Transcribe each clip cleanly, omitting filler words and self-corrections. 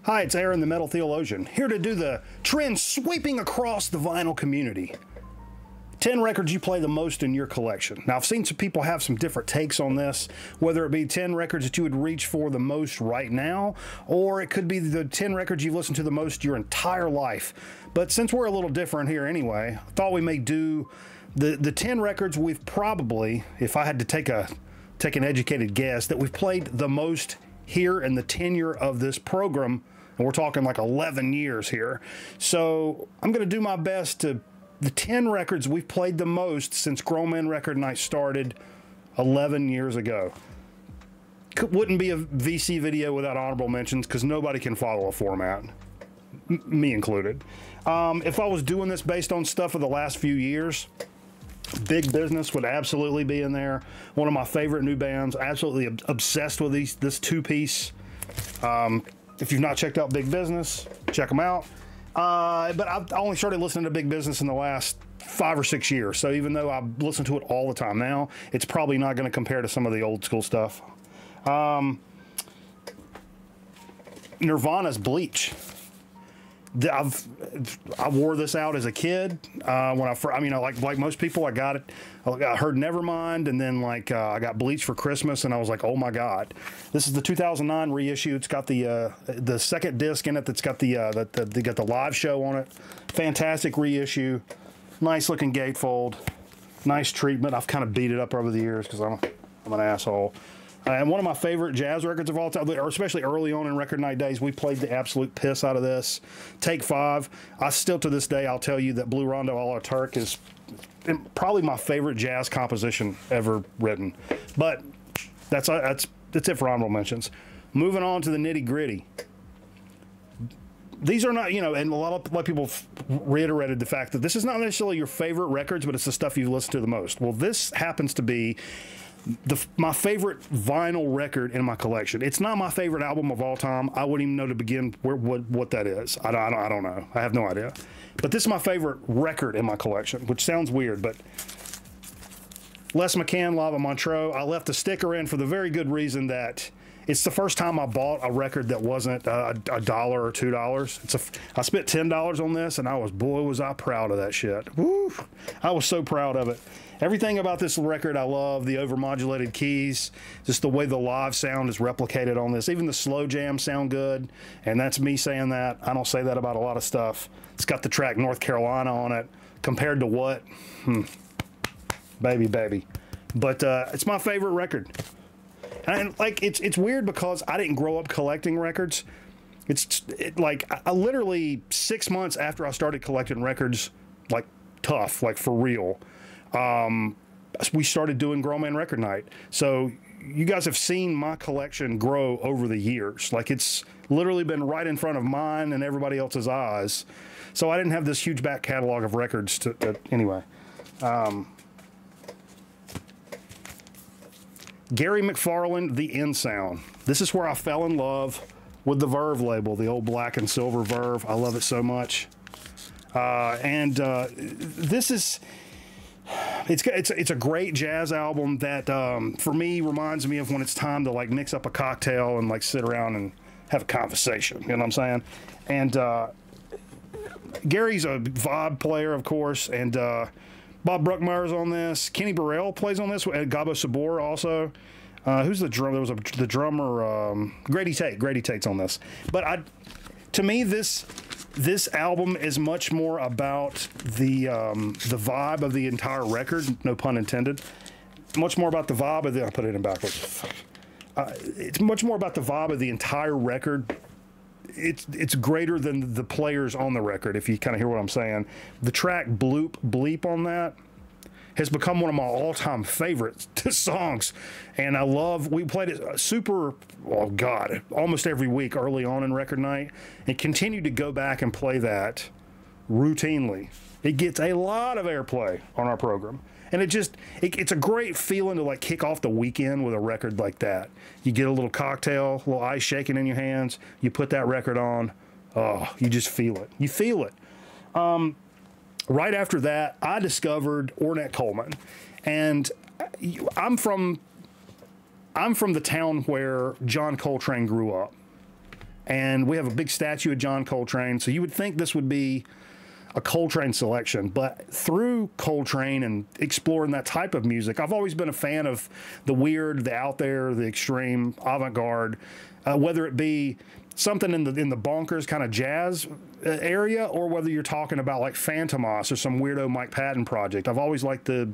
Hi, it's Aaron the Metal Theologian, here to do the trend sweeping across the vinyl community. 10 records you play the most in your collection. Now, I've seen some people have some different takes on this, whether it be 10 records that you would reach for the most right now, or it could be the 10 records you've listened to the most your entire life. But since we're a little different here anyway, I thought we may do the 10 records we've probably, if I had to take an educated guess, that we've played the most here in the tenure of this program. And we're talking like 11 years here. So I'm going to do my best to the 10 records we've played the most since Grown Men Record Night started 11 years ago. Wouldn't be a VC video without honorable mentions because nobody can follow a format, me included. If I was doing this based on stuff of the last few years, Big Business would absolutely be in there. One of my favorite new bands, absolutely obsessed with this two-piece. If you've not checked out Big Business, check them out. But I've only started listening to Big Business in the last 5 or 6 years. So even though I listen to it all the time now, it's probably not going to compare to some of the old school stuff. Nirvana's Bleach. I wore this out as a kid. Like most people, I got it. I heard Nevermind, and then I got Bleach for Christmas, and I was like, oh my god, this is the 2009 reissue. It's got the second disc in it. That's got they got the live show on it. Fantastic reissue. Nice looking gatefold. Nice treatment. I've kind of beat it up over the years because I'm an asshole. And one of my favorite jazz records of all time, or especially early on in Record Night days, we played the absolute piss out of this. Take 5. I still, to this day, I'll tell you that Blue Rondo a la Turk is probably my favorite jazz composition ever written. But that's it for honorable mentions. Moving on to the nitty gritty. These are not, and a lot of people reiterated the fact that this is not necessarily your favorite records, but it's the stuff you've listened to the most. Well, this happens to be my favorite vinyl record in my collection. It's not my favorite album of all time. I wouldn't even know to begin what that is. I don't know. I have no idea. But this is my favorite record in my collection, which sounds weird, but Les McCann, Lava Montreux. I left a sticker in for the very good reason that it's the first time I bought a record that wasn't $1 or $2. I spent $10 on this, and boy, was I proud of that shit. Woo! I was so proud of it. Everything about this record I love. The overmodulated keys, just the way the live sound is replicated on this. Even the slow jams sound good, and that's me saying that. I don't say that about a lot of stuff. It's got the track North Carolina on it. Compared to what? Baby. But it's my favorite record. And it's weird because I didn't grow up collecting records. I literally 6 months after I started collecting records, tough, for real, we started doing Grown Man Record Night. So you guys have seen my collection grow over the years. It's literally been right in front of mine and everybody else's eyes. So I didn't have this huge back catalog of records anyway. Gary McFarland, The End Sound. This is where I fell in love with the Verve label, the old black and silver Verve. I love it so much. This is, it's a great jazz album that, for me, reminds me of when it's time to mix up a cocktail and sit around and have a conversation. You know what I'm saying? And Gary's a vibe player, of course, and Bob Bruckmeyer's on this. Kenny Burrell plays on this. Gabo Sabor also. Who's the drummer? There was the drummer. Grady Tate. Grady Tate's on this. But to me, this album is much more about the vibe of the entire record. No pun intended. Much more about the vibe of the. I put it in backwards. It's much more about the vibe of the entire record. It's greater than the players on the record, if you kind of hear what I'm saying. The track Bloop Bleep on that has become one of my all-time favorite songs, and we played it almost every week early on in Record Night, and continue to go back and play that routinely. It gets a lot of airplay on our program, and it's a great feeling to kick off the weekend with a record like that. You get a little cocktail, a little ice shaking in your hands, you put that record on, oh, you just feel it. You feel it. Right after that, I discovered Ornette Coleman, and I'm from the town where John Coltrane grew up. and we have a big statue of John Coltrane. So you would think this would be a Coltrane selection, but through Coltrane and exploring that type of music, I've always been a fan of the weird, the out there, the extreme, avant-garde, whether it be something in the bonkers kind of jazz area, or whether you're talking about like Phantomos or some weirdo Mike Patton project. I've always liked the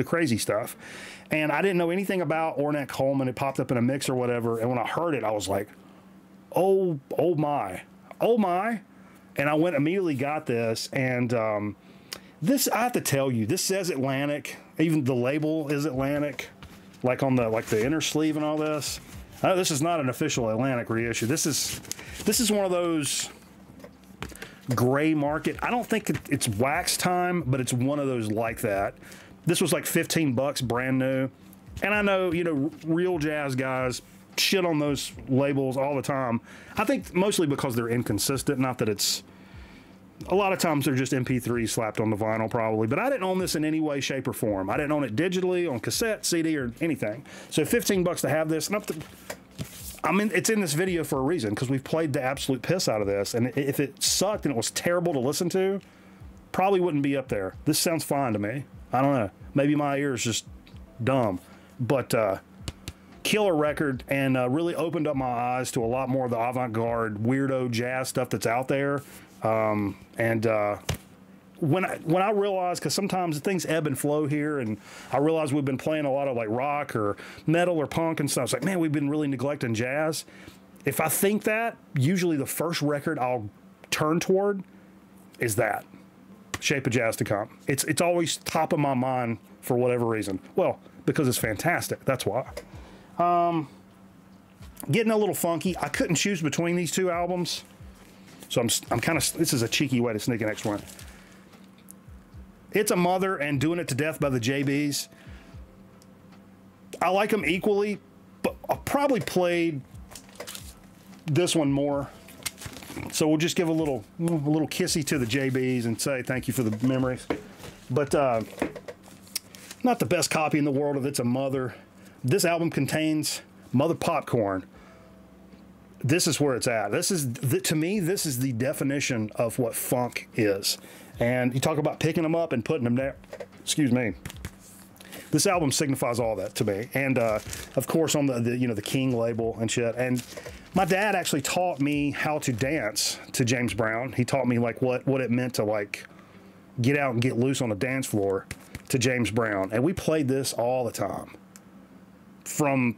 crazy stuff, and I didn't know anything about Ornette Coleman. It popped up in a mix or whatever, and when I heard it, I was like, oh my, and I went immediately got this, and this, I have to tell you, this says Atlantic. Even the label is Atlantic, like on the inner sleeve and all this. This is not an official Atlantic reissue. This is one of those gray market. I don't think it's wax time, but it's one of those like that. This was like 15 bucks, brand new. And I know, you know, real jazz guys shit on those labels all the time. I think mostly because they're inconsistent, not that it's... A lot of times they're just MP3 slapped on the vinyl probably, but I didn't own this in any way, shape, or form. I didn't own it digitally, on cassette, CD, or anything. So 15 bucks to have this, and up to... I mean, it's in this video for a reason, because we've played the absolute piss out of this, and if it sucked and it was terrible to listen to, probably wouldn't be up there. This sounds fine to me. I don't know. Maybe my ear is just dumb. But killer record, and really opened up my eyes to a lot more of the avant-garde, weirdo jazz stuff that's out there. When I realized, because sometimes things ebb and flow here, and I realized we've been playing a lot of like rock or metal or punk and stuff. It's like, man, we've been really neglecting jazz. If I think that, usually the first record I'll turn toward is that, Shape of Jazz to Come. It's always top of my mind for whatever reason. Well, because it's fantastic. That's why. Getting a little funky. I couldn't choose between these two albums. So I'm kind of, this is a cheeky way to sneak an extra one. It's a Mother and Doing It to Death by the JBs. I like them equally, but I probably played this one more. So we'll just give a little kissy to the JBs and say thank you for the memories. But not the best copy in the world of It's a Mother. This album contains Mother Popcorn. This is where it's at. This is, to me, this is the definition of what funk is. And you talk about picking them up and putting them there. Excuse me. This album signifies all that to me. And of course on the King label and shit. And my dad actually taught me how to dance to James Brown. He taught me like what it meant to like get out and get loose on the dance floor to James Brown. And we played this all the time. From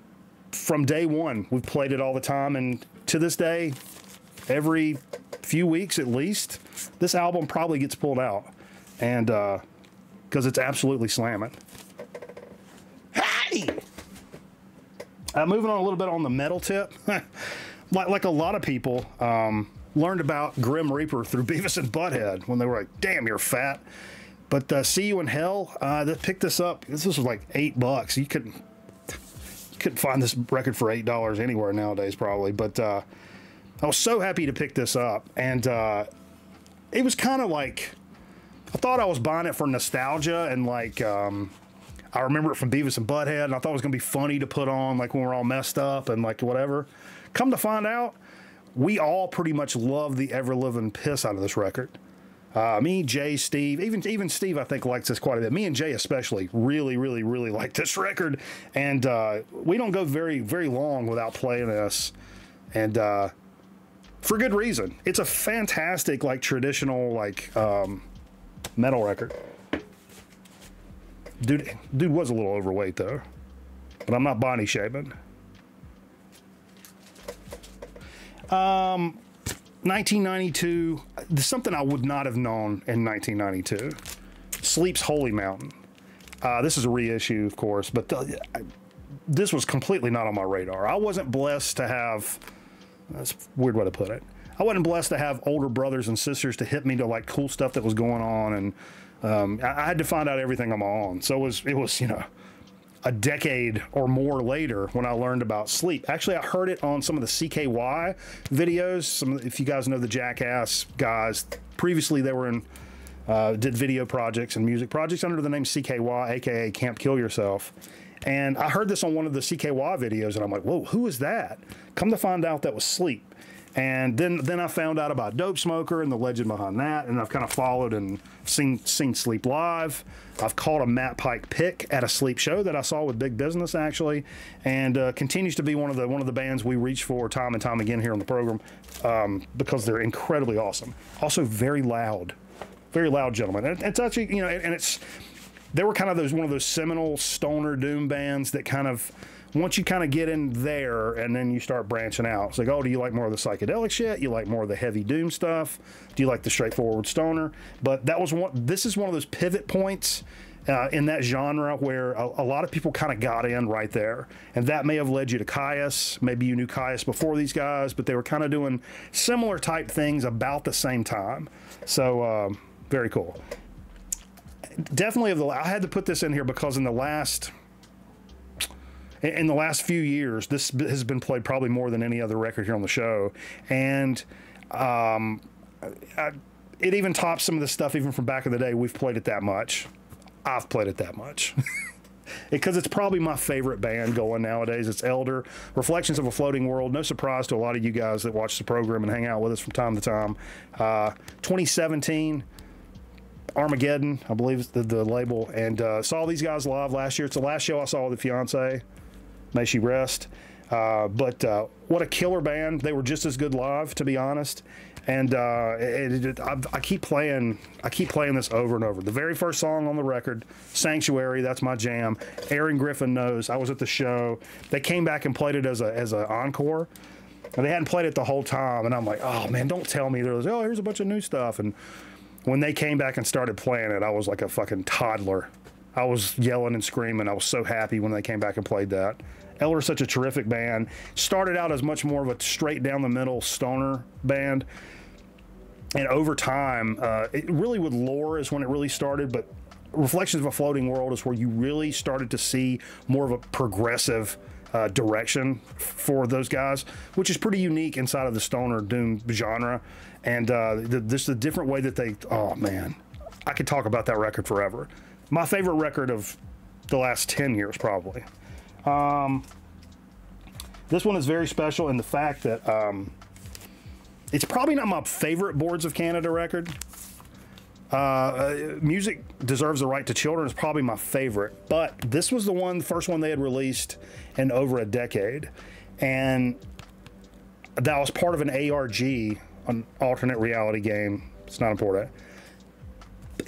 day one, we've played it all the time, and to this day, every few weeks at least, this album probably gets pulled out, and because it's absolutely slamming. Hey! Moving on a little bit on the metal tip, like a lot of people learned about Grim Reaper through Beavis and Butthead when they were like, "Damn, you're fat." But See You in Hell, they picked this up. This was like $8. You couldn't find this record for $8 anywhere nowadays probably, but I was so happy to pick this up, and it was kind of like, I thought I was buying it for nostalgia, and like I remember it from Beavis and Butthead, and I thought it was gonna be funny to put on like when we're all messed up and like whatever. Come to find out, we all pretty much love the ever-living piss out of this record. Me, Jay, Steve, even Steve, I think, likes this quite a bit. Me and Jay especially really like this record, and we don't go very long without playing this, and for good reason. It's a fantastic, like, traditional, like, metal record. Dude was a little overweight though, but I'm not body shaming. 1992, something I would not have known in 1992. Sleep's Holy Mountain. This is a reissue, of course, but this was completely not on my radar. I wasn't blessed to have, that's a weird way to put it. I wasn't blessed to have older brothers and sisters to hit me to like cool stuff that was going on, and I had to find out everything on my own. So it was, you know, a decade or more later when I learned about Sleep. Actually, I heard it on some of the CKY videos. If you guys know the Jackass guys, previously they were in, did video projects and music projects under the name CKY, aka Camp Kill Yourself. And I heard this on one of the CKY videos, and I'm like, whoa, who is that? Come to find out, that was Sleep. And then I found out about Dope Smoker and the legend behind that, and I've kind of followed and seen Sleep live. I've caught a Matt Pike pick at a Sleep show that I saw with Big Business actually, and continues to be one of the bands we reach for time and time again here on the program because they're incredibly awesome. Also very loud gentlemen. And it's actually, you know, and it's they were kind of one of those seminal stoner doom bands that kind of, once you kind of get in there and then you start branching out, it's like, oh, do you like more of the psychedelic shit? You like more of the heavy doom stuff? Do you like the straightforward stoner? But this is one of those pivot points in that genre where a lot of people kind of got in right there. And that may have led you to Caius. Maybe you knew Caius before these guys, but they were kind of doing similar type things about the same time. So very cool. Definitely I had to put this in here because in the last few years, this has been played probably more than any other record here on the show. And it even tops some of the stuff even from back in the day. We've played it that much. I've played it that much. Because it's probably my favorite band going nowadays. It's Elder, Reflections of a Floating World. No surprise to a lot of you guys that watch the program and hang out with us from time to time. 2017, Armageddon, I believe is the label. And saw these guys live last year. It's the last show I saw with the fiance. May she rest. But what a killer band. They were just as good live, to be honest. And I keep playing this over and over. The very first song on the record, Sanctuary, that's my jam. Aaron Griffin knows. I was at the show. They came back and played it as an encore. And they hadn't played it the whole time. And I'm like, oh man, don't tell me. They're like, oh, here's a bunch of new stuff. And when they came back and started playing it, I was like a fucking toddler. I was yelling and screaming. I was so happy when they came back and played that. Elder's such a terrific band. Started out as much more of a straight down the middle stoner band. And over time, it really with Lore is when it really started, but Reflections of a Floating World is where you really started to see more of a progressive direction for those guys, which is pretty unique inside of the stoner doom genre. And this is a different way that they, oh man, I could talk about that record forever. My favorite record of the last 10 years, probably. This one is very special in the fact that it's probably not my favorite Boards of Canada record. Music Deserves the Right to Children is probably my favorite, but this was the first one they had released in over a decade. And that was part of an ARG, an alternate reality game. It's not important.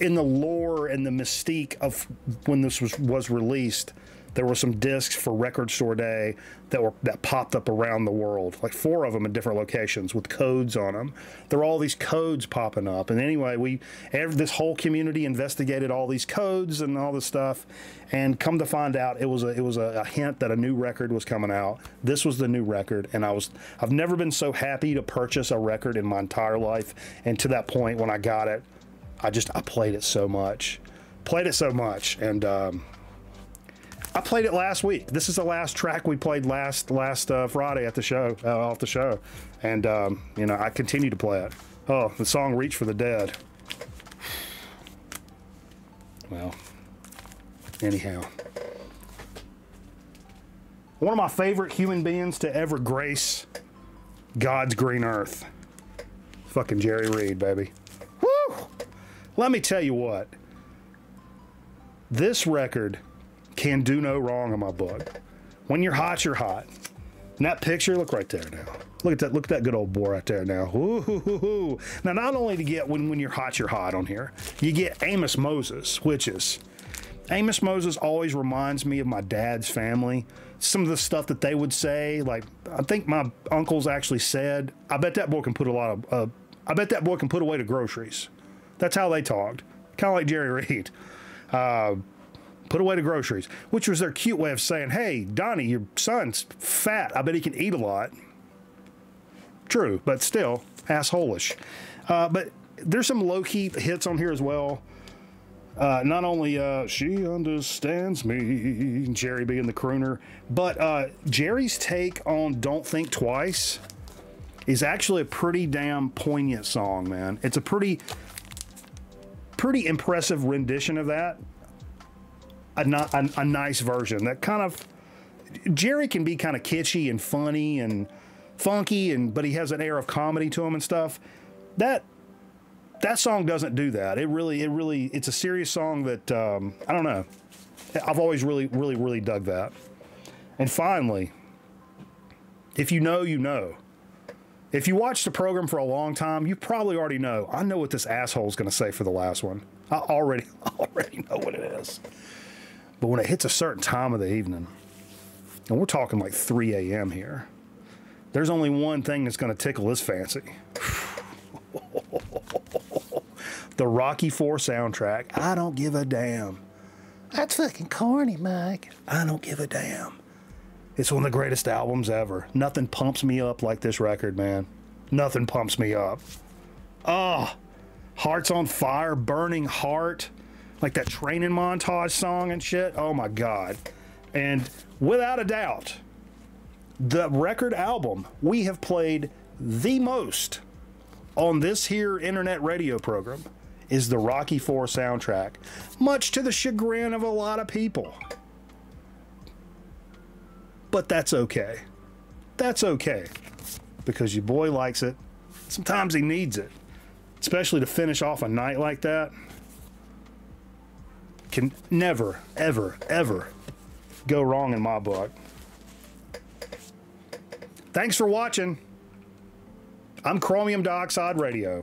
In the lore and the mystique of when this was released, there were some discs for Record Store Day that popped up around the world, like 4 of them in different locations with codes on them. There were all these codes popping up, and anyway, this whole community investigated all these codes and all this stuff, and come to find out, it was a hint that a new record was coming out. This was the new record, and I've never been so happy to purchase a record in my entire life, and to that point when I got it, I played it so much, and I played it last week. This is the last track we played last Friday at the show, off the show. And, you know, I continue to play it. Oh, the song Reach for the Dead. Well, anyhow. One of my favorite human beings to ever grace God's green earth. Fucking Jerry Reed, baby. Woo! Let me tell you what. This record can do no wrong in my book. When you're hot, you're hot. And that picture, look right there now. Look at that good old boy right there now. Ooh. Now, not only to get when you're hot on here, you get Amos Moses, Amos Moses always reminds me of my dad's family. Some of the stuff that they would say, like, I think my uncles actually said, I bet that boy can put away the groceries. That's how they talked. Kind of like Jerry Reed. Put away the groceries, which was their cute way of saying, hey, Donnie, your son's fat. I bet he can eat a lot. True, but still, asshole-ish. But there's some low-key hits on here as well. Not only She Understands Me, Jerry being the crooner, but Jerry's take on Don't Think Twice is actually a pretty damn poignant song, man. It's a pretty impressive rendition of that. A nice version that kind of, Jerry can be kind of kitschy and funny and funky, but he has an air of comedy to him and stuff. That song doesn't do that. It's a serious song that, I don't know. I've always really dug that. And finally, if you know, you know. If you watched the program for a long time, you probably already know. I know what this asshole's going to say for the last one. I already know what it is. But when it hits a certain time of the evening, and we're talking like 3 a.m. here, there's only one thing that's going to tickle his fancy. The Rocky IV soundtrack. I don't give a damn. That's fucking corny, Mike. I don't give a damn. It's one of the greatest albums ever. Nothing pumps me up like this record, man. Nothing pumps me up. Ah, Hearts on Fire, Burning Heart, like that training montage song and shit. Oh my God. And without a doubt, the record album we have played the most on this here internet radio program is the Rocky IV soundtrack, much to the chagrin of a lot of people. But that's okay. That's okay. Because your boy likes it. Sometimes he needs it. Especially to finish off a night like that. Can never, ever, ever go wrong in my book. Thanks for watching. I'm Chromium Dioxide Radio.